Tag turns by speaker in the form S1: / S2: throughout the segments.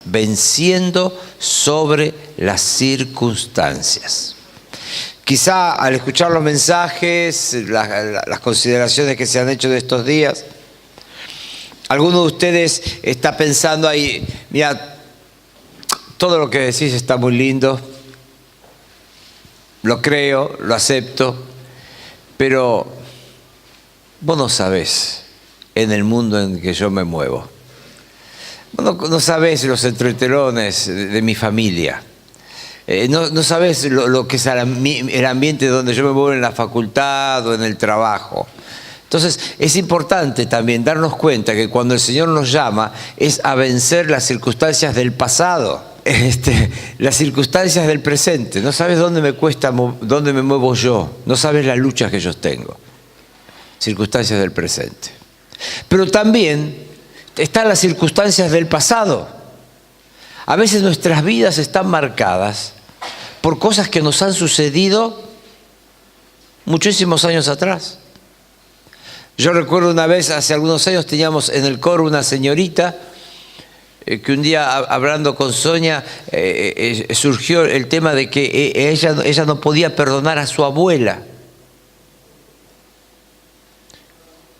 S1: venciendo sobre las circunstancias. Quizá al escuchar los mensajes, las consideraciones que se han hecho de estos días, alguno de ustedes está pensando ahí, mira, todo lo que decís está muy lindo, lo creo, lo acepto, pero vos no sabés en el mundo en que yo me muevo. Vos no sabés los entretelones de mi familia. No sabés lo que es el ambiente donde yo me muevo en la facultad o en el trabajo. Entonces es importante también darnos cuenta que cuando el Señor nos llama es a vencer las circunstancias del pasado, las circunstancias del presente. No sabes dónde me muevo yo, no sabes las luchas que yo tengo. Circunstancias del presente. Pero también están las circunstancias del pasado. A veces nuestras vidas están marcadas por cosas que nos han sucedido muchísimos años atrás. Yo recuerdo una vez, hace algunos años, teníamos en el coro una señorita que un día hablando con Sonia surgió el tema de que ella no podía perdonar a su abuela.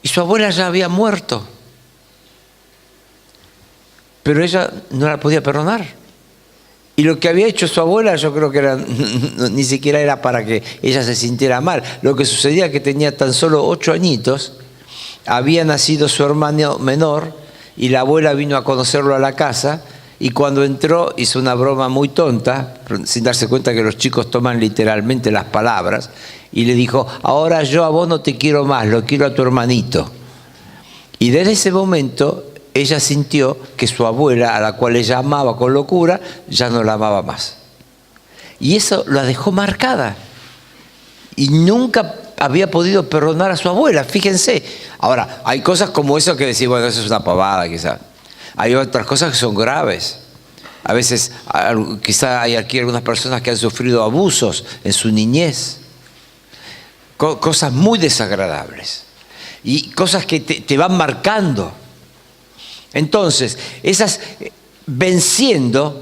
S1: Y su abuela ya había muerto. Pero ella no la podía perdonar. Y lo que había hecho su abuela, yo creo que ni siquiera era para que ella se sintiera mal. Lo que sucedía es que tenía tan solo 8 añitos, había nacido su hermano menor y la abuela vino a conocerlo a la casa y cuando entró hizo una broma muy tonta, sin darse cuenta que los chicos toman literalmente las palabras, y le dijo, ahora yo a vos no te quiero más, lo quiero a tu hermanito. Y desde ese momento ella sintió que su abuela, a la cual ella amaba con locura, ya no la amaba más. Y eso la dejó marcada. Y nunca había podido perdonar a su abuela, fíjense. Ahora, hay cosas como eso que decir, bueno, eso es una pavada quizá. Hay otras cosas que son graves. A veces, quizá hay aquí algunas personas que han sufrido abusos en su niñez. Cosas muy desagradables. Y cosas que te van marcando. Entonces, esas venciendo,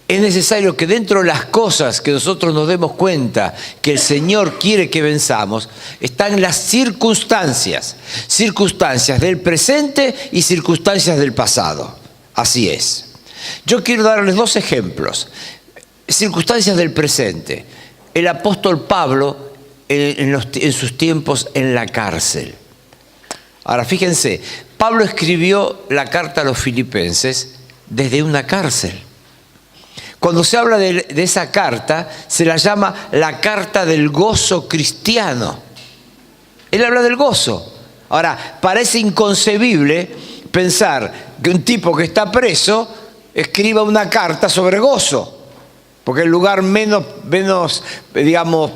S1: es necesario que dentro de las cosas que nosotros nos demos cuenta que el Señor quiere que venzamos, están las circunstancias. Circunstancias del presente y circunstancias del pasado. Así es. Yo quiero darles 2 ejemplos. Circunstancias del presente. El apóstol Pablo en sus tiempos en la cárcel. Ahora, fíjense, Pablo escribió la carta a los filipenses desde una cárcel. Cuando se habla de esa carta, se la llama la carta del gozo cristiano. Él habla del gozo. Ahora, parece inconcebible pensar que un tipo que está preso escriba una carta sobre gozo, porque el lugar menos, digamos,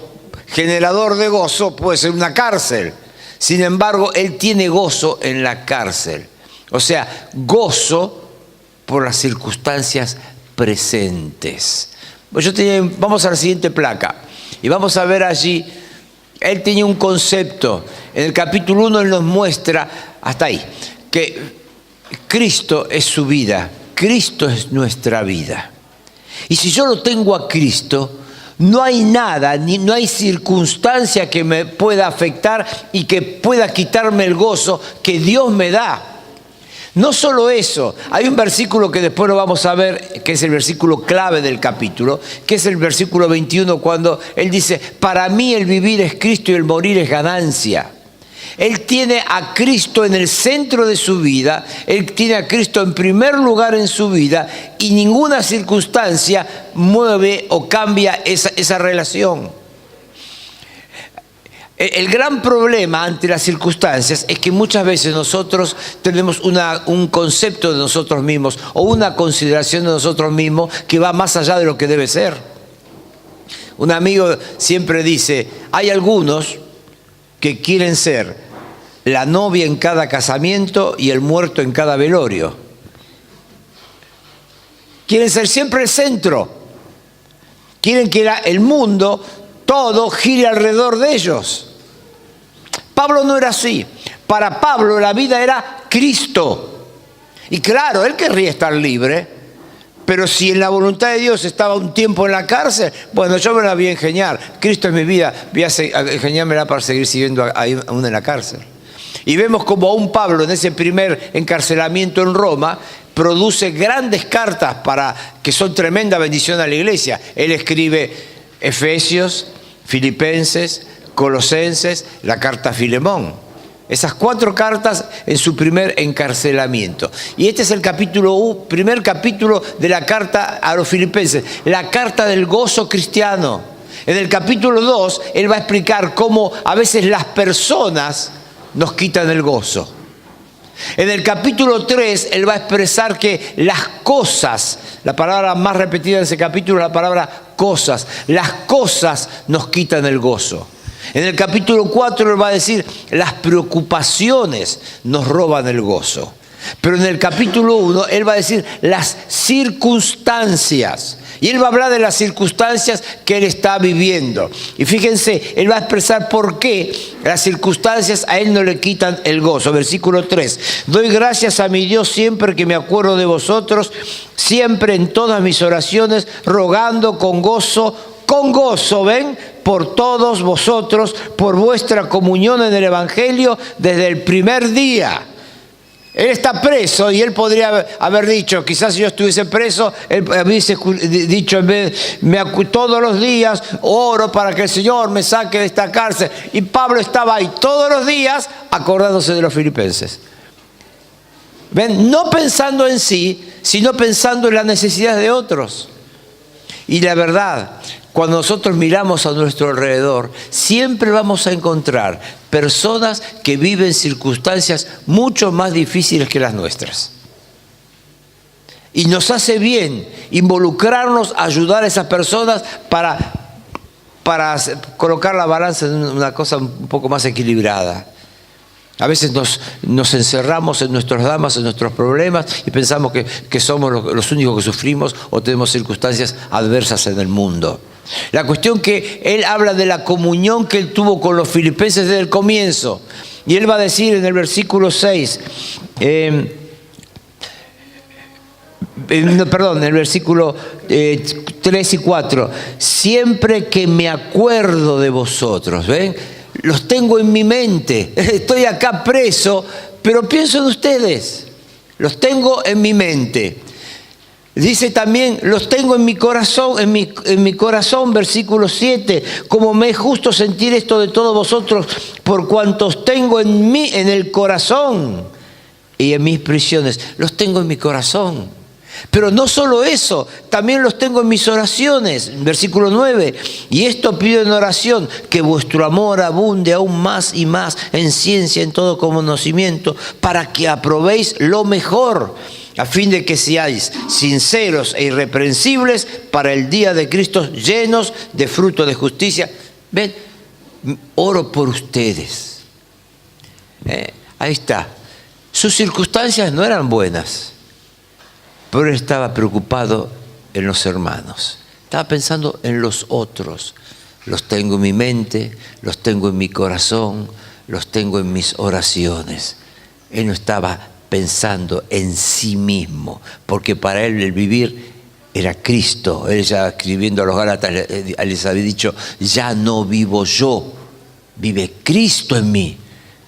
S1: generador de gozo puede ser una cárcel. Sin embargo, él tiene gozo en la cárcel. O sea, gozo por las circunstancias presentes. Vamos a la siguiente placa y vamos a ver allí, él tenía un concepto. En el capítulo 1 él nos muestra, hasta ahí, que Cristo es su vida, Cristo es nuestra vida. Y si yo lo tengo a Cristo, no hay nada, no hay circunstancia que me pueda afectar y que pueda quitarme el gozo que Dios me da. No solo eso, hay un versículo que después lo vamos a ver, que es el versículo clave del capítulo, que es el versículo 21, cuando él dice, para mí el vivir es Cristo y el morir es ganancia. Él tiene a Cristo en el centro de su vida, él tiene a Cristo en primer lugar en su vida y ninguna circunstancia mueve o cambia esa relación. El gran problema ante las circunstancias es que muchas veces nosotros tenemos un concepto de nosotros mismos o una consideración de nosotros mismos que va más allá de lo que debe ser. Un amigo siempre dice, hay algunos que quieren ser la novia en cada casamiento y el muerto en cada velorio. Quieren ser siempre el centro. Quieren que el mundo, todo gire alrededor de ellos. Pablo no era así. Para Pablo la vida era Cristo. Y claro, él querría estar libre, Pero si en la voluntad de Dios estaba un tiempo en la cárcel, bueno, yo me la voy a ingeniar. Cristo es mi vida, voy a ingeniármela para seguir sirviendo aún en la cárcel. Y vemos como aún Pablo, en ese primer encarcelamiento en Roma, produce grandes cartas que son tremenda bendición a la iglesia. Él escribe Efesios, Filipenses, Colosenses, la carta a Filemón. Esas 4 cartas en su primer encarcelamiento. Y este es el primer capítulo de la carta a los filipenses, la carta del gozo cristiano. En el capítulo 2, él va a explicar cómo a veces las personas nos quitan el gozo. En el capítulo 3, él va a expresar que las cosas, la palabra más repetida en ese capítulo es la palabra cosas, las cosas nos quitan el gozo. En el capítulo 4 él va a decir, las preocupaciones nos roban el gozo. Pero en el capítulo 1 él va a decir, las circunstancias. Y él va a hablar de las circunstancias que él está viviendo. Y fíjense, él va a expresar por qué las circunstancias a él no le quitan el gozo. Versículo 3. Doy gracias a mi Dios siempre que me acuerdo de vosotros, siempre en todas mis oraciones, rogando con gozo, ¿ven? Por todos vosotros, por vuestra comunión en el Evangelio desde el primer día. Él está preso y él podría haber dicho, quizás si yo estuviese preso, él hubiese dicho en vez, todos los días oro para que el Señor me saque de esta cárcel. Y Pablo estaba ahí todos los días acordándose de los filipenses. ¿Ven? No pensando en sí, sino pensando en las necesidades de otros. Y la verdad, cuando nosotros miramos a nuestro alrededor, siempre vamos a encontrar personas que viven circunstancias mucho más difíciles que las nuestras. Y nos hace bien involucrarnos, ayudar a esas personas para colocar la balanza en una cosa un poco más equilibrada. A veces nos encerramos en nuestros dramas, en nuestros problemas y pensamos que somos los únicos que sufrimos o tenemos circunstancias adversas en el mundo. La cuestión que él habla de la comunión que él tuvo con los filipenses desde el comienzo. Y él va a decir en el versículo 6, en el versículo 3 y 4, siempre que me acuerdo de vosotros, ¿ven? Los tengo en mi mente, estoy acá preso, pero pienso en ustedes, los tengo en mi mente. Dice también, los tengo en mi corazón, en mi corazón, versículo 7, como me es justo sentir esto de todos vosotros, por cuantos tengo en el corazón y en mis prisiones, los tengo en mi corazón. Pero no solo eso, también los tengo en mis oraciones, versículo 9, y esto pido en oración, que vuestro amor abunde aún más y más en ciencia, en todo conocimiento, para que aprobéis lo mejor, a fin de que seáis sinceros e irreprensibles para el día de Cristo, llenos de fruto de justicia. Ven, oro por ustedes. Ahí está. Sus circunstancias no eran buenas, pero él estaba preocupado en los hermanos. Estaba pensando en los otros. Los tengo en mi mente, los tengo en mi corazón, los tengo en mis oraciones. Él no estaba pensando en sí mismo, porque para él el vivir era Cristo. Él ya escribiendo a los Gálatas les había dicho, ya no vivo yo, vive Cristo en mí.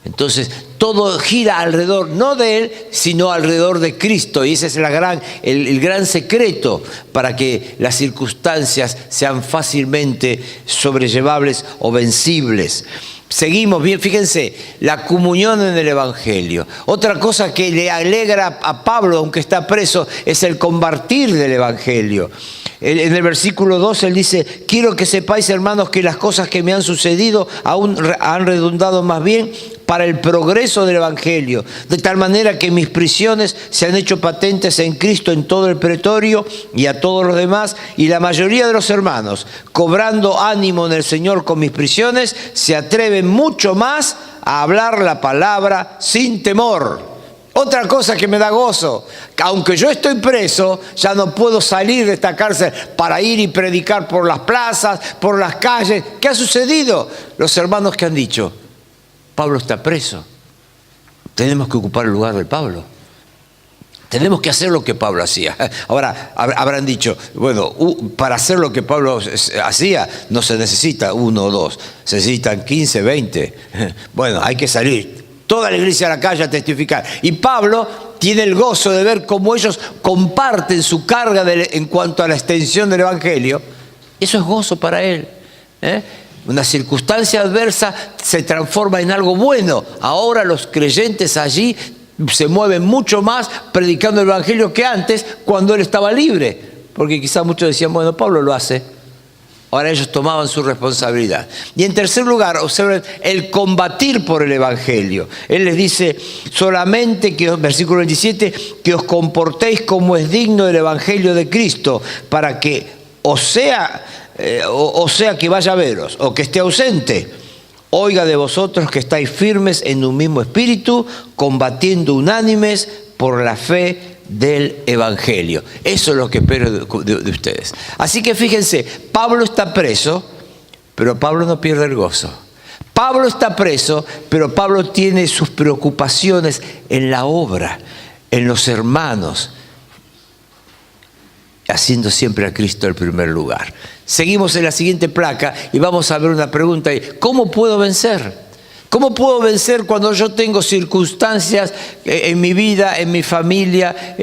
S1: Entonces todo gira alrededor, no de él, sino alrededor de Cristo. Y ese es el gran secreto para que las circunstancias sean fácilmente sobrellevables o vencibles. Seguimos bien, fíjense, la comunión en el Evangelio. Otra cosa que le alegra a Pablo, aunque está preso, es el compartir del Evangelio. En el versículo 2 él dice, quiero que sepáis, hermanos, que las cosas que me han sucedido aún han redundado más bien para el progreso del Evangelio, de tal manera que mis prisiones se han hecho patentes en Cristo en todo el pretorio y a todos los demás, y la mayoría de los hermanos, cobrando ánimo en el Señor con mis prisiones, se atreven mucho más a hablar la palabra sin temor. Otra cosa que me da gozo, que aunque yo estoy preso, ya no puedo salir de esta cárcel para ir y predicar por las plazas, por las calles. ¿Qué ha sucedido? Los hermanos que han dicho, Pablo está preso, tenemos que ocupar el lugar de Pablo. Tenemos que hacer lo que Pablo hacía. Ahora, habrán dicho, bueno, para hacer lo que Pablo hacía no se necesita 1 o 2, se necesitan 15, 20. Bueno, hay que salir toda la iglesia a la calle a testificar. Y Pablo tiene el gozo de ver cómo ellos comparten su carga en cuanto a la extensión del Evangelio. Eso es gozo para él. Una circunstancia adversa se transforma en algo bueno. Ahora los creyentes allí se mueven mucho más predicando el Evangelio que antes, cuando él estaba libre. Porque quizás muchos decían, bueno, Pablo lo hace. Ahora ellos tomaban su responsabilidad. Y en tercer lugar, observen el combatir por el Evangelio. Él les dice solamente, versículo 27, que os comportéis como es digno del Evangelio de Cristo, para que o sea que vaya a veros o que esté ausente, oiga de vosotros que estáis firmes en un mismo espíritu, combatiendo unánimes por la fe del Evangelio. Eso es lo que espero de ustedes. Así que fíjense, Pablo está preso, pero Pablo no pierde el gozo. Pablo está preso, pero Pablo tiene sus preocupaciones en la obra, en los hermanos, haciendo siempre a Cristo el primer lugar. Seguimos en la siguiente placa y vamos a ver una pregunta ahí. ¿Cómo puedo vencer? ¿Cómo puedo vencer cuando yo tengo circunstancias en mi vida, en mi familia,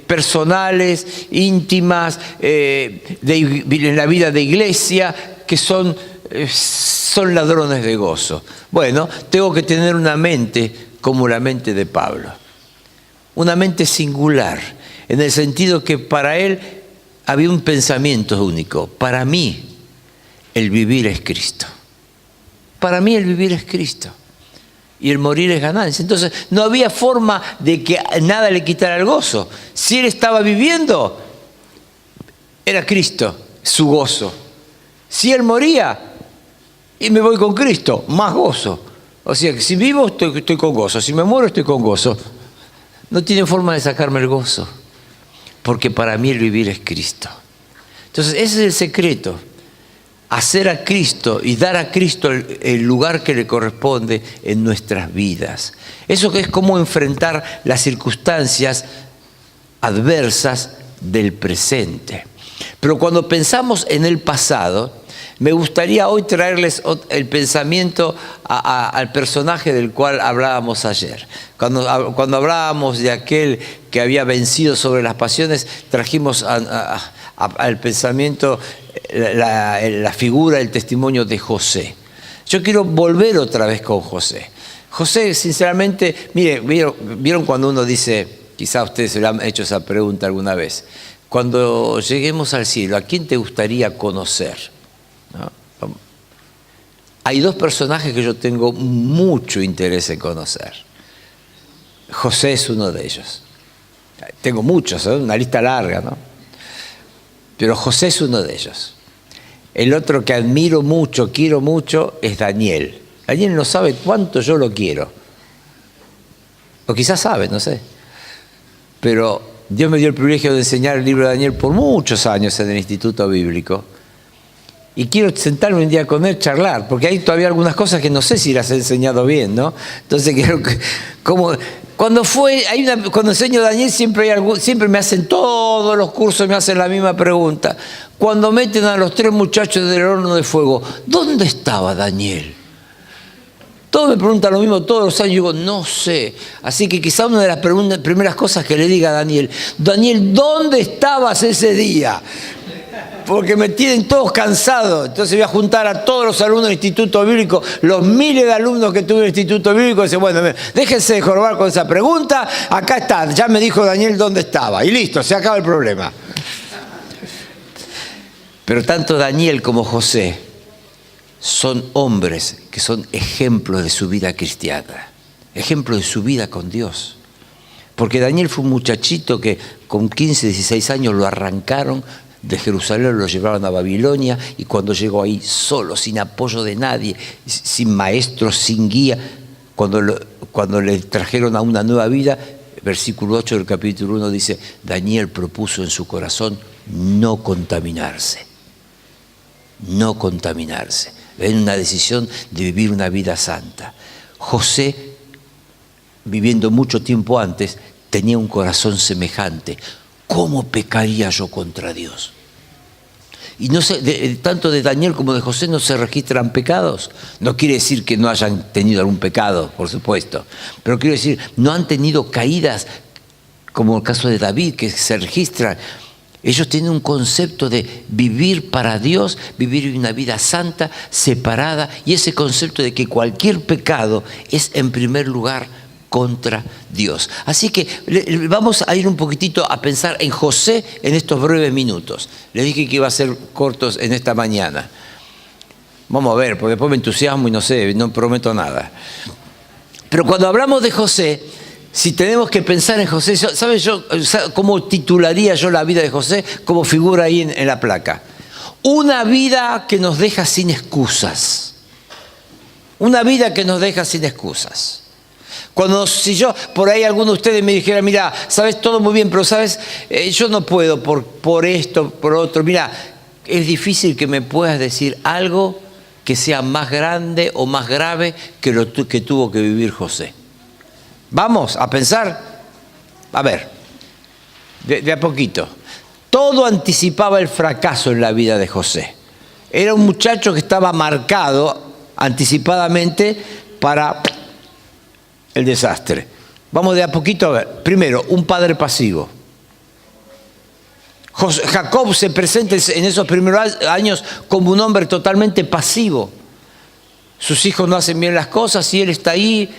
S1: personales, íntimas, en la vida de iglesia, que son ladrones de gozo? Bueno, tengo que tener una mente como la mente de Pablo. Una mente singular, en el sentido que para él había un pensamiento único. Para mí, el vivir es Cristo. Para mí el vivir es Cristo y el morir es ganancia. Entonces no había forma de que nada le quitara el gozo. Si él estaba viviendo, era Cristo su gozo. Si él moría, y me voy con Cristo, más gozo. O sea que si vivo estoy con gozo, si me muero estoy con gozo. No tiene forma de sacarme el gozo, porque para mí el vivir es Cristo. Entonces ese es el secreto. Hacer a Cristo y dar a Cristo el lugar que le corresponde en nuestras vidas. Eso que es como enfrentar las circunstancias adversas del presente. Pero cuando pensamos en el pasado, me gustaría hoy traerles el pensamiento al personaje del cual hablábamos ayer. Cuando hablábamos de aquel que había vencido sobre las pasiones, trajimos al pensamiento la figura, el testimonio de José. Yo quiero volver otra vez con José. José, sinceramente, mire, ¿vieron cuando uno dice, quizá ustedes se le han hecho esa pregunta alguna vez, cuando lleguemos al cielo, ¿a quién te gustaría conocer? ¿No? Hay dos personajes que yo tengo mucho interés en conocer. José es uno de ellos. Tengo muchos, una lista larga, ¿no? Pero José es uno de ellos. El otro que admiro mucho, quiero mucho, es Daniel. Daniel no sabe cuánto yo lo quiero. O quizás sabe, no sé. Pero Dios me dio el privilegio de enseñar el libro de Daniel por muchos años en el Instituto Bíblico. Y quiero sentarme un día con él, charlar, porque hay todavía algunas cosas que no sé si las he enseñado bien, ¿no? Entonces quiero que, cuando enseño a Daniel siempre me hacen todos los cursos, me hacen la misma pregunta. Cuando meten a los 3 muchachos del horno de fuego, ¿dónde estaba Daniel? Todos me preguntan lo mismo todos los años, y digo, no sé. Así que quizá una de las primeras cosas que le diga a Daniel, ¿dónde estabas ese día? Porque me tienen todos cansados. Entonces voy a juntar a todos los alumnos del Instituto Bíblico, los miles de alumnos que tuve en el Instituto Bíblico, y decir, bueno, déjense de jorobar con esa pregunta, acá está, ya me dijo Daniel dónde estaba, y listo, se acaba el problema. Pero tanto Daniel como José son hombres que son ejemplos de su vida cristiana, ejemplos de su vida con Dios. Porque Daniel fue un muchachito que con 15, 16 años lo arrancaron de Jerusalén, lo llevaron a Babilonia, y cuando llegó ahí solo, sin apoyo de nadie, sin maestros, sin guía, cuando le trajeron a una nueva vida, versículo 8 del capítulo 1 dice, Daniel propuso en su corazón no contaminarse. No contaminarse. Ven, una decisión de vivir una vida santa. José, viviendo mucho tiempo antes, tenía un corazón semejante. ¿Cómo pecaría yo contra Dios? Y no sé, tanto de Daniel como de José no se registran pecados. No quiere decir que no hayan tenido algún pecado, por supuesto. Pero quiero decir, no han tenido caídas, como el caso de David, que se registran. Ellos tienen un concepto de vivir para Dios, vivir una vida santa, separada, y ese concepto de que cualquier pecado es en primer lugar contra Dios. Así que vamos a ir un poquitito a pensar en José en estos breves minutos. Les dije que iba a ser cortos en esta mañana. Vamos a ver, porque después me entusiasmo y no sé, no prometo nada. Pero cuando hablamos de José, si tenemos que pensar en José, ¿sabes yo cómo titularía yo la vida de José? Como figura ahí en la placa. Una vida que nos deja sin excusas. Una vida que nos deja sin excusas. Si yo, por ahí alguno de ustedes me dijera, mira, sabes todo muy bien, pero sabes, yo no puedo por esto, por otro. Mira, es difícil que me puedas decir algo que sea más grande o más grave que lo que tuvo que vivir José. Vamos a pensar, a ver, de a poquito. Todo anticipaba el fracaso en la vida de José. Era un muchacho que estaba marcado anticipadamente para el desastre. Vamos de a poquito a ver. Primero, un padre pasivo. Jacob se presenta en esos primeros años como un hombre totalmente pasivo. Sus hijos no hacen bien las cosas y él está ahí,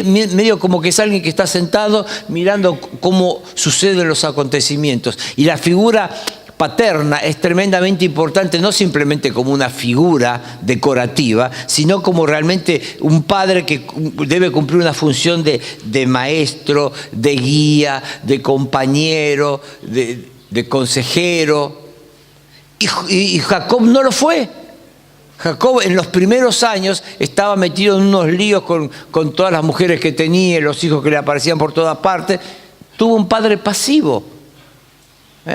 S1: medio como que es alguien que está sentado mirando cómo suceden los acontecimientos. Y la figura paterna es tremendamente importante, no simplemente como una figura decorativa, sino como realmente un padre que debe cumplir una función de maestro, de guía, de compañero, de consejero. Y Jacob no lo fue. Jacob en los primeros años estaba metido en unos líos con todas las mujeres que tenía, los hijos que le aparecían por todas partes. Tuvo un padre pasivo.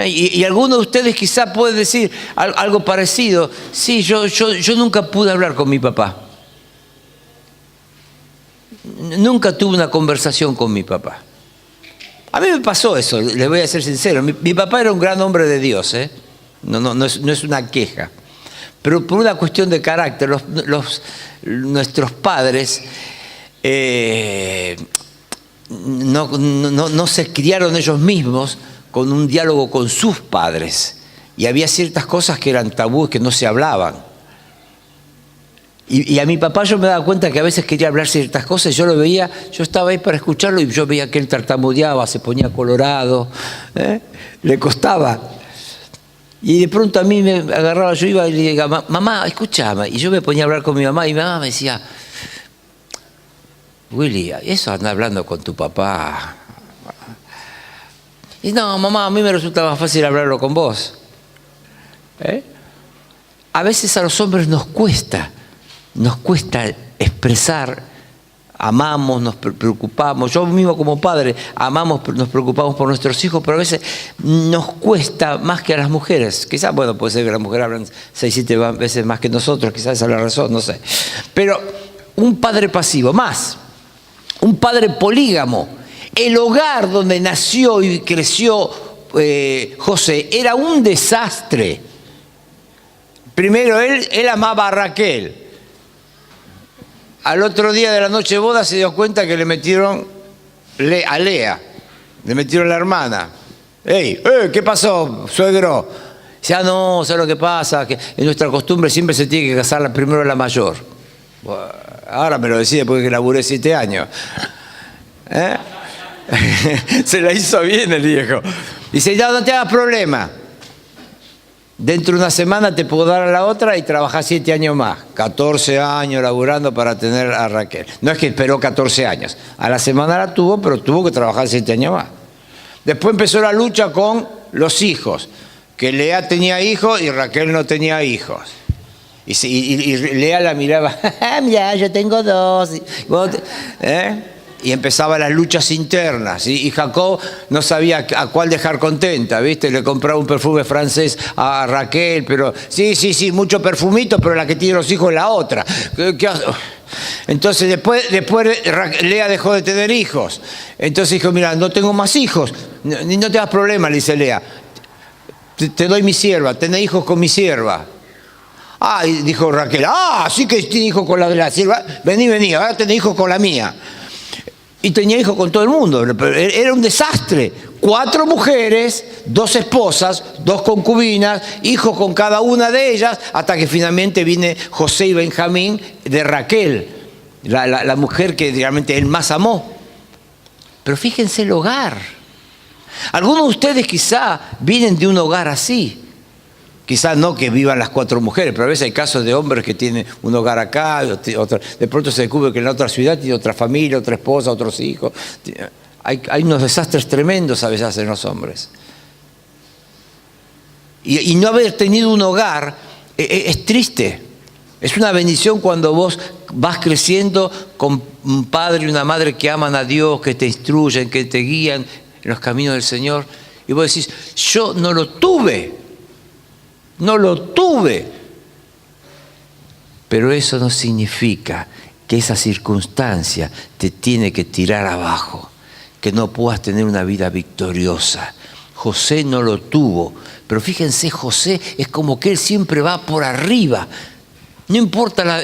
S1: Y algunos de ustedes quizá pueden decir algo parecido. Sí, yo nunca pude hablar con mi papá. Nunca tuve una conversación con mi papá. A mí me pasó eso, les voy a ser sincero. Mi papá era un gran hombre de Dios, ¿eh? No es una queja. Pero por una cuestión de carácter, nuestros padres no se criaron ellos mismos con un diálogo con sus padres. Y había ciertas cosas que eran tabúes, que no se hablaban. Y a mi papá yo me daba cuenta que a veces quería hablar ciertas cosas, yo lo veía, yo estaba ahí para escucharlo y yo veía que él tartamudeaba, se ponía colorado, le costaba. Y de pronto a mí me agarraba, yo iba y le decía, mamá, escúchame. Y yo me ponía a hablar con mi mamá y mi mamá me decía, Willy, eso anda hablando con tu papá. Y no, mamá, a mí me resulta más fácil hablarlo con vos. A veces a los hombres nos cuesta expresar, amamos, nos preocupamos. Yo mismo como padre amamos, nos preocupamos por nuestros hijos, pero a veces nos cuesta más que a las mujeres. Quizás, bueno, puede ser que las mujeres hablan 6, 7 veces más que nosotros, quizás esa es la razón, no sé. Pero un padre pasivo, más, un padre polígamo. El hogar donde nació y creció José era un desastre. Primero, él amaba a Raquel. Al otro día de la noche de boda se dio cuenta que le metieron a Lea, le metieron la hermana. ¡Ey! ¿Qué pasó, suegro? Dice, no, ¿sabes lo que pasa? Que en nuestra costumbre siempre se tiene que casar primero la mayor. Bueno, ahora me lo decía porque laburé 7 años. Se la hizo bien el viejo. Dice, no te hagas problema. Dentro de una semana te puedo dar a la otra y trabajás 7 años más. 14 años laburando para tener a Raquel. No es que esperó 14 años. A la semana la tuvo, pero tuvo que trabajar 7 años más. Después empezó la lucha con los hijos. Que Lea tenía hijos y Raquel no tenía hijos. Y Lea la miraba. Mira, yo tengo 2. Y empezaban las luchas internas. Y Jacob no sabía a cuál dejar contenta, ¿viste? Le compraba un perfume francés a Raquel, pero sí, mucho perfumito, pero la que tiene los hijos es la otra. Entonces después Lea dejó de tener hijos. Entonces dijo, mira, no tengo más hijos. No te das problema, le dice Lea. Te doy mi sierva, tenés hijos con mi sierva. Ah, y dijo Raquel, sí que tiene hijos con la de la sierva. Vení, ahora tenés hijos con la mía. Y tenía hijos con todo el mundo. Era un desastre. 4 mujeres, 2 esposas, 2 concubinas, hijos con cada una de ellas, hasta que finalmente viene José y Benjamín de Raquel, la mujer que realmente él más amó. Pero fíjense el hogar. Algunos de ustedes quizá vienen de un hogar así. Quizás no que vivan las 4 mujeres, pero a veces hay casos de hombres que tienen un hogar acá, de pronto se descubre que en la otra ciudad tiene otra familia, otra esposa, otros hijos. Hay unos desastres tremendos a veces en los hombres. Y no haber tenido un hogar es triste. Es una bendición cuando vos vas creciendo con un padre y una madre que aman a Dios, que te instruyen, que te guían en los caminos del Señor. Y vos decís, yo no lo tuve. No lo tuve. Pero eso no significa que esa circunstancia te tiene que tirar abajo, que no puedas tener una vida victoriosa. José no lo tuvo, pero fíjense, José es como que él siempre va por arriba. No importa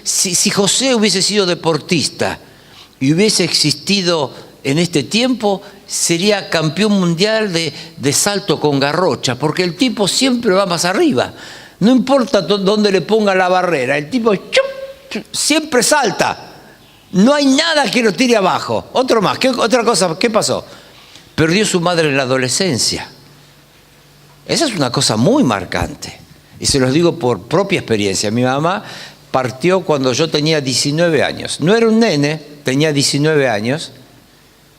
S1: si José hubiese sido deportista y hubiese existido en este tiempo, sería campeón mundial de salto con garrocha, porque el tipo siempre va más arriba. No importa dónde le ponga la barrera, el tipo siempre salta. No hay nada que lo tire abajo. Otro más. Otra cosa, ¿qué pasó? Perdió su madre en la adolescencia. Esa es una cosa muy marcante. Y se los digo por propia experiencia. Mi mamá partió cuando yo tenía 19 años. No era un nene, tenía 19 años.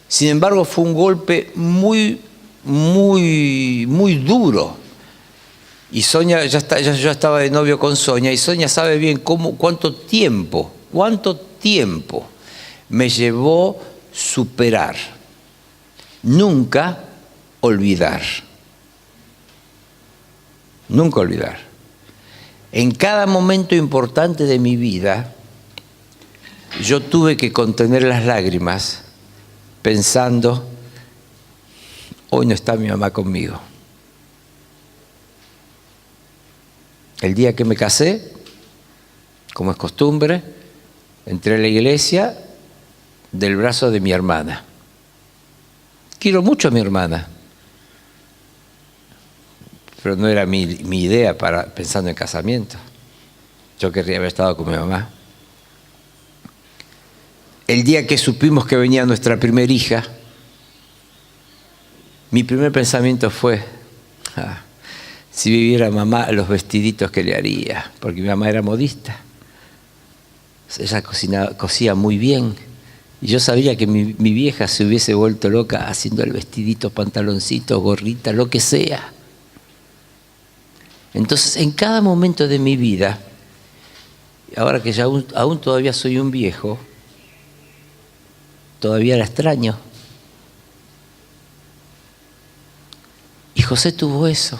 S1: Sin embargo, fue un golpe muy, muy, muy duro. Y Sonia, yo estaba de novio con Sonia, y Sonia sabe bien cuánto tiempo me llevó superar. Nunca olvidar. Nunca olvidar. En cada momento importante de mi vida, yo tuve que contener las lágrimas pensando, hoy no está mi mamá conmigo. El día que me casé, como es costumbre, entré a la iglesia del brazo de mi hermana. Quiero mucho a mi hermana, pero no era mi idea pensando en casamiento. Yo querría haber estado con mi mamá. El día que supimos que venía nuestra primera hija, mi primer pensamiento fue, si viviera mamá, los vestiditos que le haría, porque mi mamá era modista. Ella cosía muy bien. Y yo sabía que mi vieja se hubiese vuelto loca haciendo el vestidito, pantaloncito, gorrita, lo que sea. Entonces, en cada momento de mi vida, ahora que ya aún todavía soy un viejo, todavía la extraño. Y José tuvo eso.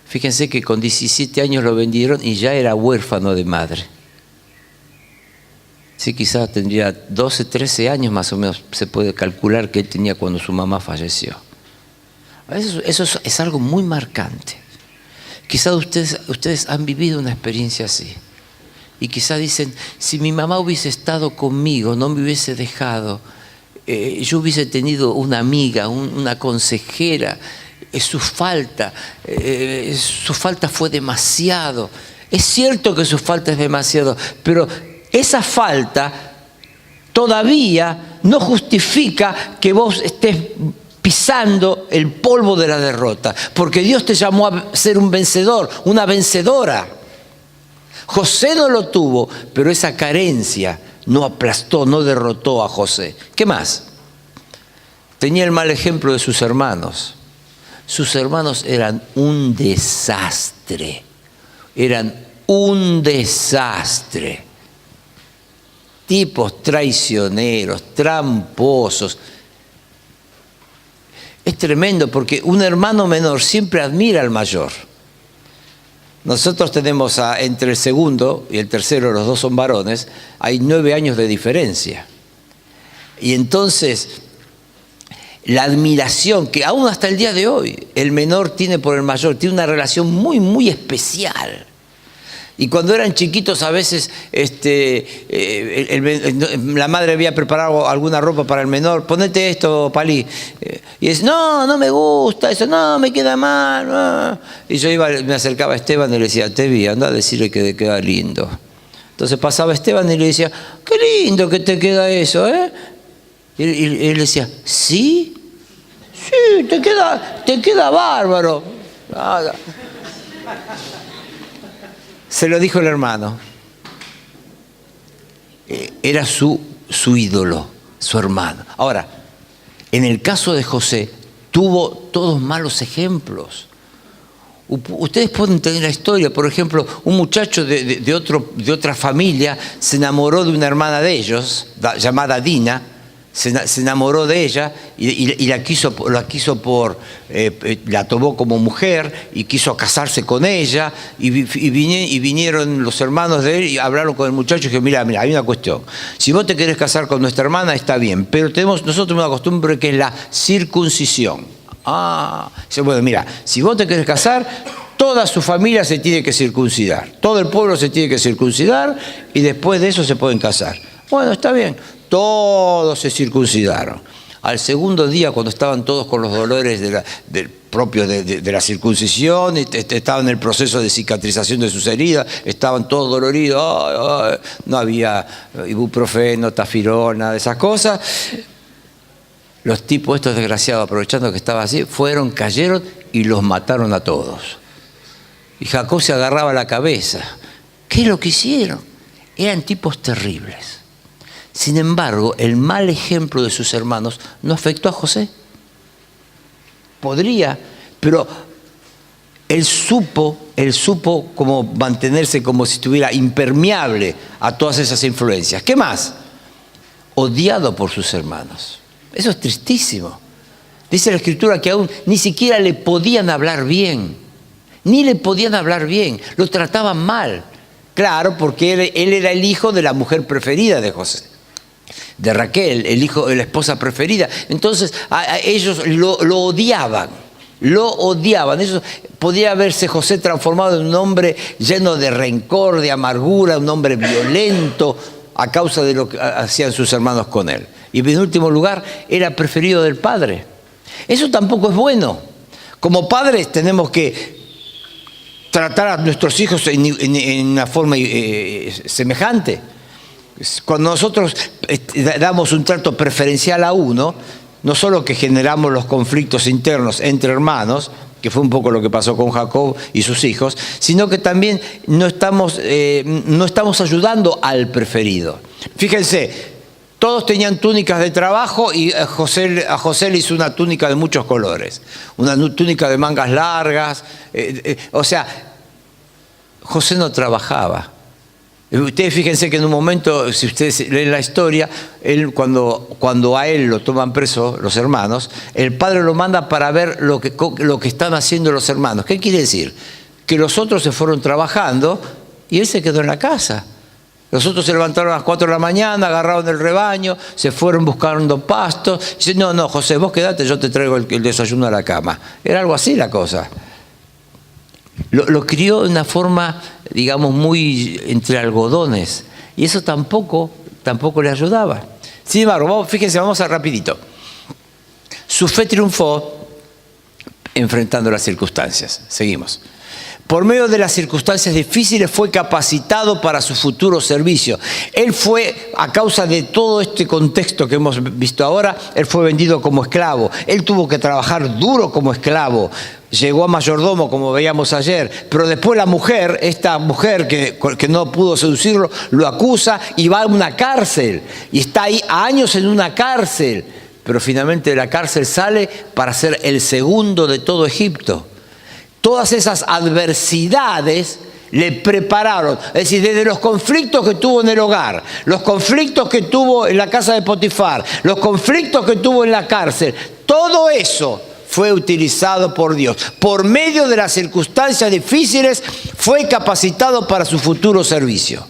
S1: Fíjense que con 17 años lo vendieron y ya era huérfano de madre. Sí, quizás tendría 12, 13 años más o menos, se puede calcular que él tenía cuando su mamá falleció. Eso es algo muy marcante. Quizás ustedes han vivido una experiencia así. Y quizás dicen, si mi mamá hubiese estado conmigo, no me hubiese dejado, yo hubiese tenido una amiga, una consejera, su falta fue demasiado. Es cierto que su falta es demasiado, pero esa falta todavía no justifica que vos estés pisando el polvo de la derrota, porque Dios te llamó a ser un vencedor, una vencedora. José no lo tuvo, pero esa carencia no aplastó, no derrotó a José. ¿Qué más? Tenía el mal ejemplo de sus hermanos. Sus hermanos eran un desastre. Eran un desastre. Tipos traicioneros, tramposos. Es tremendo porque un hermano menor siempre admira al mayor. Nosotros tenemos entre el segundo y el tercero, los dos son varones, hay 9 años de diferencia. Y entonces, la admiración que aún hasta el día de hoy el menor tiene por el mayor, tiene una relación muy, muy especial. Y cuando eran chiquitos a veces la madre había preparado alguna ropa para el menor, ponete esto, Palí. Y es, no me gusta eso, no, me queda mal. No. Y yo me acercaba a Esteban y le decía, Tevi, anda a decirle que te queda lindo. Entonces pasaba Esteban y le decía, qué lindo que te queda eso, ¿eh? Y él decía, ¿sí? Sí, te queda bárbaro. Nada. Se lo dijo el hermano. Era su ídolo, su hermano. Ahora, en el caso de José, tuvo todos malos ejemplos. Ustedes pueden tener la historia, por ejemplo, un muchacho de otra familia se enamoró de una hermana de ellos, llamada Dina. Se enamoró de ella y la tomó como mujer y quiso casarse con ella y vinieron los hermanos de él y hablaron con el muchacho y dijeron, mira, hay una cuestión. Si vos te querés casar con nuestra hermana está bien, pero nosotros una costumbre que es la circuncisión. Bueno, mira, si vos te querés casar, toda su familia se tiene que circuncidar, todo el pueblo se tiene que circuncidar y después de eso se pueden casar. Bueno, está bien. Todos se circuncidaron. Al segundo día, cuando estaban todos con los dolores propios de la circuncisión, estaban en el proceso de cicatrización de sus heridas, estaban todos doloridos, no había ibuprofeno, tafirol, nada de esas cosas. Los tipos estos desgraciados, aprovechando que estaba así, cayeron y los mataron a todos. Y Jacob se agarraba la cabeza. ¿Qué es lo que hicieron? Eran tipos terribles. Sin embargo, el mal ejemplo de sus hermanos no afectó a José. Podría, pero él supo cómo mantenerse como si estuviera impermeable a todas esas influencias. ¿Qué más? Odiado por sus hermanos. Eso es tristísimo. Dice la Escritura que aún ni siquiera le podían hablar bien. Ni le podían hablar bien. Lo trataban mal. Claro, porque él era el hijo de la mujer preferida de José. De Raquel, el hijo de la esposa preferida. Entonces ellos lo odiaban, Eso podía haberse José transformado en un hombre lleno de rencor, de amargura, un hombre violento a causa de lo que hacían sus hermanos con él. Y en último lugar, era preferido del padre. Eso tampoco es bueno. Como padres tenemos que tratar a nuestros hijos en una forma semejante. Cuando nosotros damos un trato preferencial a uno, no solo que generamos los conflictos internos entre hermanos, que fue un poco lo que pasó con Jacob y sus hijos, sino que también no estamos ayudando al preferido. Fíjense, todos tenían túnicas de trabajo y a José le hizo una túnica de muchos colores, una túnica de mangas largas, o sea, José no trabajaba. Ustedes fíjense que en un momento, si ustedes leen la historia, cuando a él lo toman preso los hermanos, el padre lo manda para ver lo que están haciendo los hermanos. ¿Qué quiere decir? Que los otros se fueron trabajando y él se quedó en la casa. Los otros se levantaron a las 4 de la mañana, agarraron el rebaño, se fueron buscando pasto. Dice, no, José, vos quedate, yo te traigo el desayuno a la cama. Era algo así la cosa. Lo crió de una forma, digamos, muy entre algodones. Y eso tampoco le ayudaba. Sin embargo, fíjense, vamos a rapidito. Su fe triunfó enfrentando las circunstancias. Seguimos. Por medio de las circunstancias difíciles fue capacitado para su futuro servicio. Él fue, a causa de todo este contexto que hemos visto ahora, él fue vendido como esclavo. Él tuvo que trabajar duro como esclavo. Llegó a mayordomo, como veíamos ayer, pero después esta mujer que no pudo seducirlo, lo acusa y va a una cárcel. Y está ahí años en una cárcel. Pero finalmente de la cárcel sale para ser el segundo de todo Egipto. Todas esas adversidades le prepararon, es decir, desde los conflictos que tuvo en el hogar, los conflictos que tuvo en la casa de Potifar, los conflictos que tuvo en la cárcel, todo eso fue utilizado por Dios. Por medio de las circunstancias difíciles fue capacitado para su futuro servicio.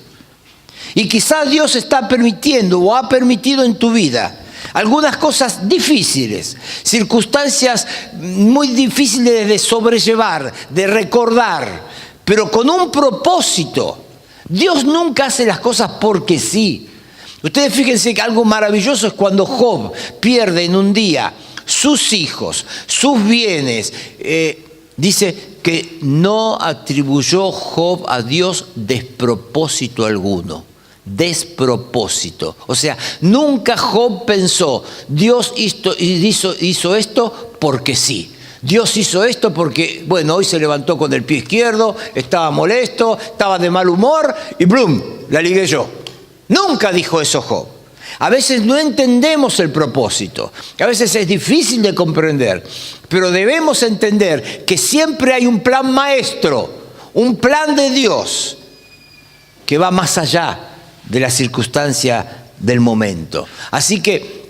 S1: Y quizás Dios está permitiendo o ha permitido en tu vida algunas cosas difíciles, circunstancias muy difíciles de sobrellevar, de recordar, pero con un propósito. Dios nunca hace las cosas porque sí. Ustedes fíjense que algo maravilloso es cuando Job pierde en un día sus hijos, sus bienes. Dice que no atribuyó Job a Dios despropósito alguno. Despropósito. O sea, nunca Job pensó, Dios hizo esto porque sí. Dios hizo esto porque, bueno, hoy se levantó con el pie izquierdo, estaba molesto, estaba de mal humor y ¡blum! La ligué yo. Nunca dijo eso Job. A veces no entendemos el propósito, a veces es difícil de comprender, pero debemos entender que siempre hay un plan maestro, un plan de Dios que va más allá de la circunstancia del momento. Así que,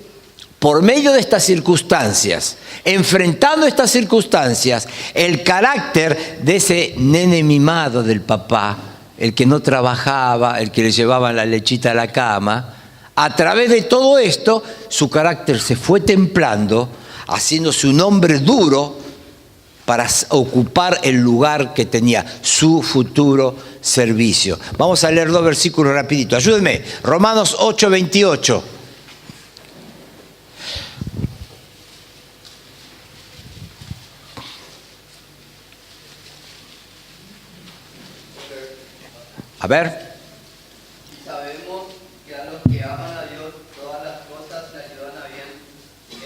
S1: por medio de estas circunstancias, enfrentando estas circunstancias, el carácter de ese nene mimado del papá, el que no trabajaba, el que le llevaba la lechita a la cama, a través de todo esto, su carácter se fue templando, haciéndose un hombre duro para ocupar el lugar que tenía, su futuro servicio. Vamos a leer 2 versículos rapidito. Ayúdenme. Romanos 8:28. A ver.
S2: Sabemos que a los que aman a Dios todas las cosas le ayudan a bien.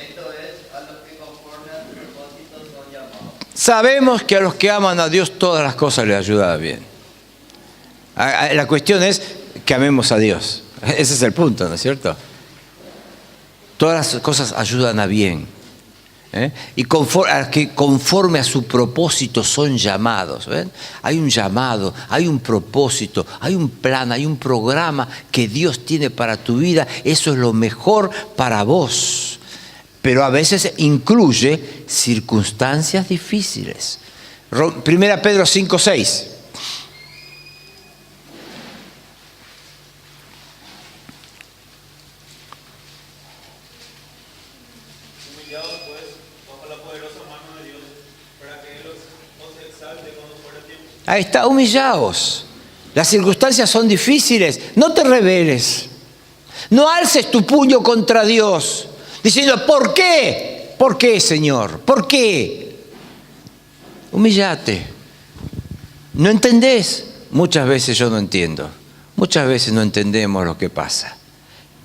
S2: Esto es, a los que conforme a su propósito son llamados.
S1: Sabemos que a los que aman a Dios todas las cosas les ayudan bien. La cuestión es que amemos a Dios. Ese es el punto, ¿no es cierto? Todas las cosas ayudan a bien. Y conforme a su propósito son llamados. ¿Ven? Hay un llamado, hay un propósito, hay un plan, hay un programa que Dios tiene para tu vida. Eso es lo mejor para vos. Pero a veces incluye circunstancias difíciles. 1 Pedro 5:6. Ahí está, humillaos. Las circunstancias son difíciles. No te rebeles. No alces tu puño contra Dios, diciendo, ¿por qué? ¿Por qué, Señor? ¿Por qué? Humillate. ¿No entendés? Muchas veces yo no entiendo. Muchas veces no entendemos lo que pasa.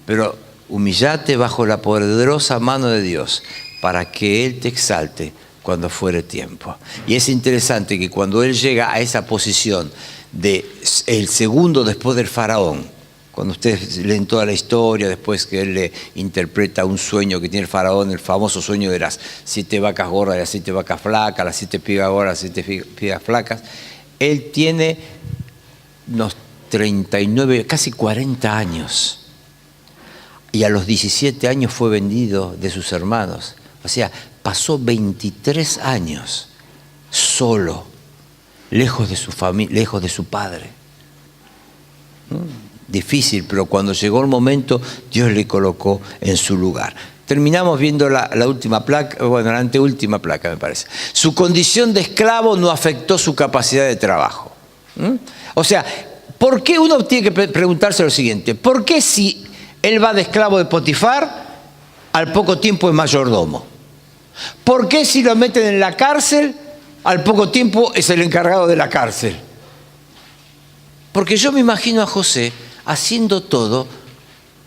S1: Pero humillate bajo la poderosa mano de Dios para que Él te exalte cuando fuere tiempo. Y es interesante que cuando él llega a esa posición de el segundo después del faraón, cuando ustedes leen toda la historia, después que él le interpreta un sueño que tiene el faraón, el famoso sueño de las 7 vacas gordas y las 7 vacas flacas, las 7 espigas gordas, las 7 espigas flacas, él tiene unos 39, casi 40 años. Y a los 17 años fue vendido de sus hermanos. O sea, pasó 23 años solo, lejos de su familia, lejos de su padre. Difícil, pero cuando llegó el momento, Dios le colocó en su lugar. Terminamos viendo la última placa, bueno, la anteúltima placa me parece. Su condición de esclavo no afectó su capacidad de trabajo. O sea, ¿por qué uno tiene que preguntarse lo siguiente? ¿Por qué si él va de esclavo de Potifar, al poco tiempo es mayordomo? ¿Por qué si lo meten en la cárcel, al poco tiempo es el encargado de la cárcel? Porque yo me imagino a José haciendo todo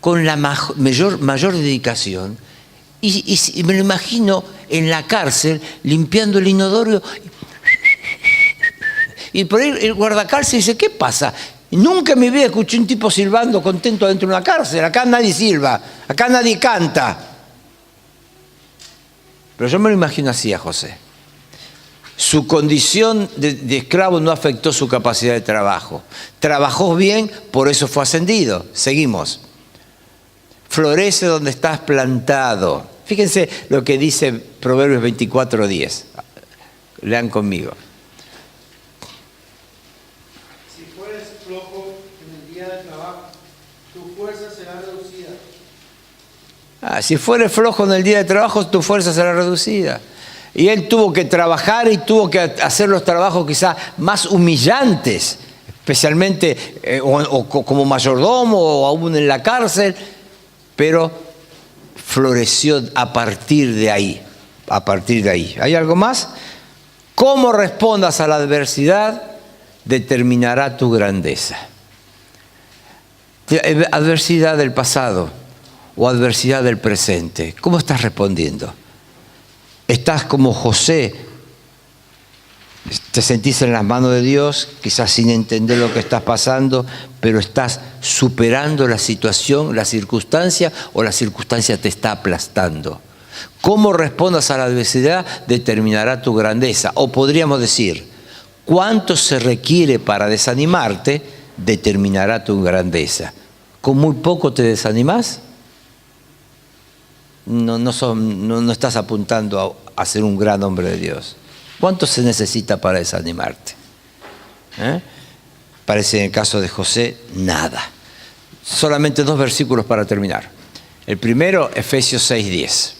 S1: con la mayor dedicación y me lo imagino en la cárcel limpiando el inodoro y por ahí el guardacárcel dice, ¿qué pasa? Nunca en mi vida escuché un tipo silbando contento dentro de una cárcel. Acá nadie silba, acá nadie canta. Pero yo me lo imagino así a José. Su condición de esclavo no afectó su capacidad de trabajo. Trabajó bien, por eso fue ascendido. Seguimos. Florece donde estás plantado. Fíjense lo que dice Proverbios 24:10. Lean conmigo.
S3: flojo en el día de trabajo, tu fuerza será reducida.
S1: Si fueres flojo en el día de trabajo, tu fuerza será reducida. Y él tuvo que trabajar y tuvo que hacer los trabajos quizás más humillantes, especialmente como mayordomo o aún en la cárcel, pero floreció a partir de ahí. A partir de ahí. ¿Hay algo más? Cómo respondas a la adversidad determinará tu grandeza. Adversidad del pasado o adversidad del presente. ¿Cómo estás respondiendo? ¿Estás como José? ¿Te sentís en las manos de Dios, quizás sin entender lo que estás pasando, pero estás superando la situación, la circunstancia, o la circunstancia te está aplastando? Cómo respondas a la adversidad determinará tu grandeza. O podríamos decir, cuánto se requiere para desanimarte determinará tu grandeza. ¿Con muy poco te desanimas? No estás apuntando a ser un gran hombre de Dios. ¿Cuánto se necesita para desanimarte? Parece en el caso de José, nada. Solamente 2 versículos para terminar. El primero, Efesios 6:10.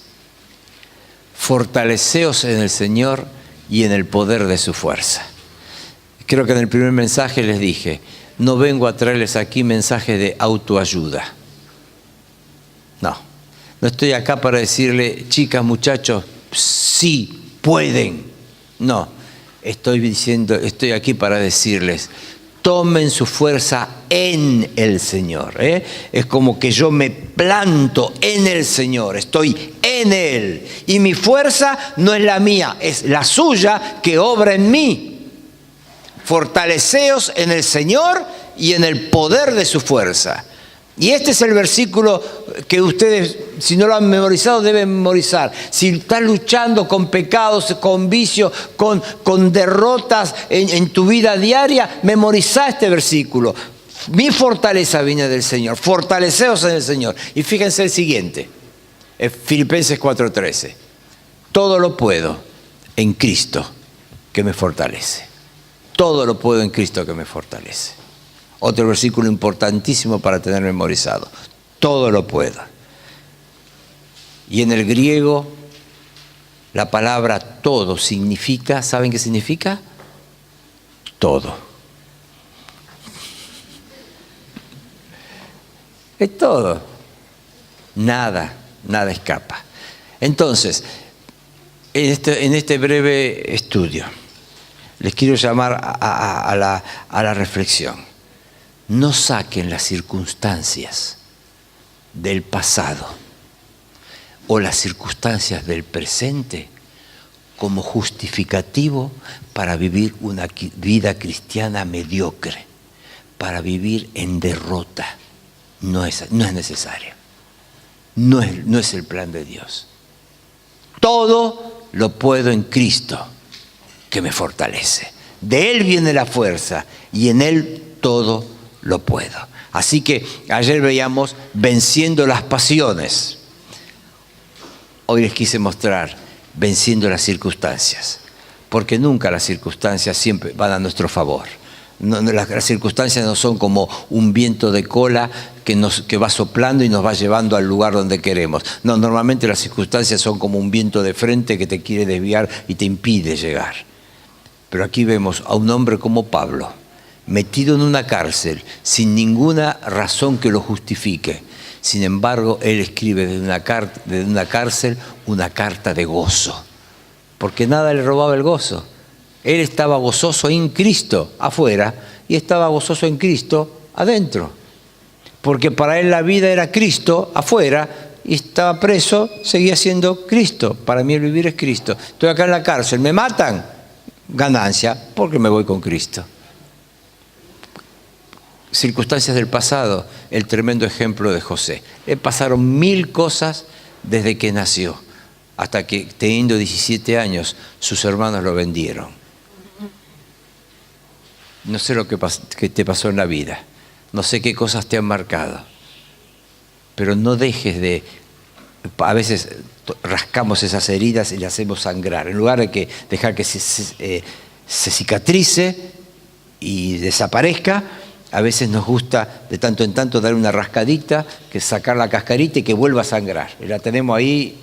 S1: Fortaleceos en el Señor y en el poder de su fuerza. Creo que en el primer mensaje les dije, no vengo a traerles aquí mensajes de autoayuda. No estoy acá para decirle, chicas, muchachos, sí, pueden. No, estoy aquí para decirles, tomen su fuerza en el Señor. Es como que yo me planto en el Señor, estoy en Él. Y mi fuerza no es la mía, es la suya que obra en mí. Fortaleceos en el Señor y en el poder de su fuerza. Y este es el versículo que ustedes, si no lo han memorizado, deben memorizar. Si estás luchando con pecados, con vicios, con derrotas en tu vida diaria, memoriza este versículo. Mi fortaleza viene del Señor. Fortaleceos en el Señor. Y fíjense el siguiente. Filipenses 4:13. Todo lo puedo en Cristo que me fortalece. Todo lo puedo en Cristo que me fortalece. Otro versículo importantísimo para tener memorizado. Todo lo puedo. Y en el griego, la palabra todo significa, ¿saben qué significa? Todo. Es todo. Nada escapa. Entonces, en este breve estudio, les quiero llamar a la reflexión. No saquen las circunstancias del pasado o las circunstancias del presente como justificativo para vivir una vida cristiana mediocre, para vivir en derrota. No es necesario. No es el plan de Dios. Todo lo puedo en Cristo que me fortalece. De Él viene la fuerza y en Él todo lo puedo. Así que ayer veíamos venciendo las pasiones. Hoy les quise mostrar venciendo las circunstancias, porque nunca las circunstancias siempre van a nuestro favor. Las circunstancias no son como un viento de cola que va soplando y nos va llevando al lugar donde queremos. No, normalmente las circunstancias son como un viento de frente que te quiere desviar y te impide llegar. Pero aquí vemos a un hombre como Pablo, metido en una cárcel, sin ninguna razón que lo justifique. Sin embargo, él escribe desde una cárcel una carta de gozo, porque nada le robaba el gozo. Él estaba gozoso en Cristo afuera y estaba gozoso en Cristo adentro, porque para él la vida era Cristo afuera y estaba preso, seguía siendo Cristo. Para mí el vivir es Cristo. Estoy acá en la cárcel, me matan, ganancia, porque me voy con Cristo. Circunstancias del pasado, el tremendo ejemplo de José. Le pasaron 1000 cosas desde que nació, hasta que teniendo 17 años, sus hermanos lo vendieron. No sé lo que te pasó en la vida, no sé qué cosas te han marcado, pero no dejes de... A veces rascamos esas heridas y las hacemos sangrar. En lugar de dejar que se cicatrice y desaparezca, A veces nos gusta de tanto en tanto dar una rascadita, que sacar la cascarita y que vuelva a sangrar. Y la tenemos ahí.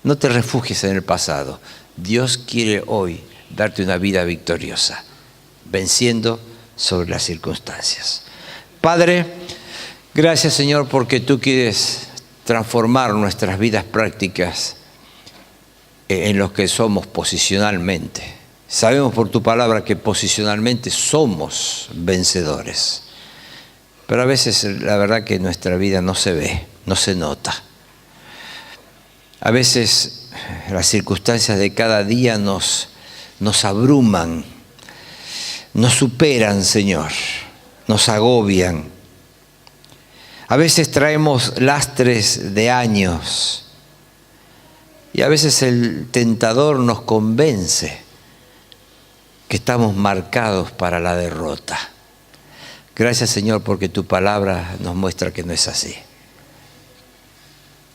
S1: No te refugies en el pasado. Dios quiere hoy darte una vida victoriosa, venciendo sobre las circunstancias. Padre, gracias Señor porque tú quieres transformar nuestras vidas prácticas en los que somos posicionalmente. Sabemos por tu palabra que posicionalmente somos vencedores, pero a veces la verdad que nuestra vida no se ve, no se nota. A veces las circunstancias de cada día nos abruman, nos superan, Señor, nos agobian. A veces traemos lastres de años y a veces el tentador nos convence que estamos marcados para la derrota. Gracias, Señor, porque tu palabra nos muestra que no es así,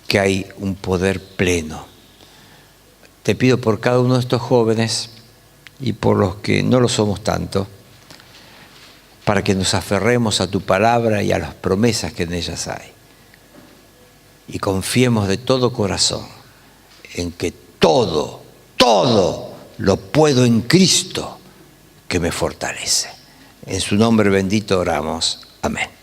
S1: que hay un poder pleno. Te pido por cada uno de estos jóvenes y por los que no lo somos tanto, para que nos aferremos a tu palabra y a las promesas que en ellas hay. Y confiemos de todo corazón en que todo lo puedo en Cristo que me fortalece. En su nombre bendito oramos. Amén.